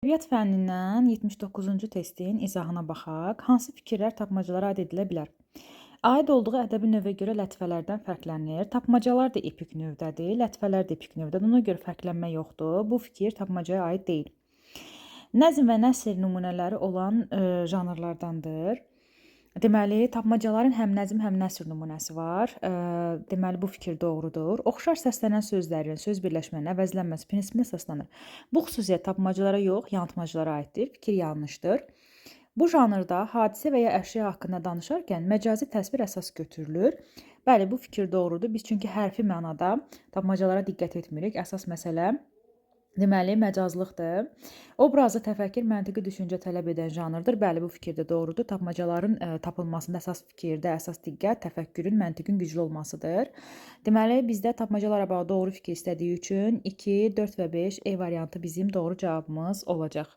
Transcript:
Təbiət fənnindən 79-cu testin izahına baxaq. Hansı fikirlər tapmacalara aid edilə bilər? Aid olduğu ədəbi növə görə lətifələrdən fərqlənir. Tapmacalar da epik növdədir, lətifələr də epik növdədir. Ona görə fərqlənmə yoxdur. Bu fikir tapmacaya aid deyil. Nəzm və nəsr nümunələri olan janrlardandır. Deməli, tapmacaların həm nəzm, həm nəsr nümunəsi var. Deməli, bu fikir doğrudur. Oxşar səslənən sözlərin söz birləşmənin əvəzlənməsi prinsipinə əsaslanır. Bu xüsusiyyət tapmacalara yox, yanılmacalara aiddir. Fikir yanlışdır. Bu janrda hadisə və ya əşya haqqında danışarkən məcazi təsvir əsas götürülür. Bəli, bu fikir doğrudur. Biz çünki hərfi mənada tapmacalara diqqət etmirik. Əsas məsələ deməli, məcazlıqdır. Obrazlı təfəkkür məntiqi düşüncə tələb edən janrdır. Bəli, bu fikir də doğrudur. Tapmacaların tapılmasında əsas fikirdə, əsas diqqət təfəkkürün, məntiqin güclü olmasıdır. Deməli, bizdə tapmacalara bağlı doğru fikir istədiyi üçün 2, 4 və 5 E variantı bizim doğru cavabımız olacaq.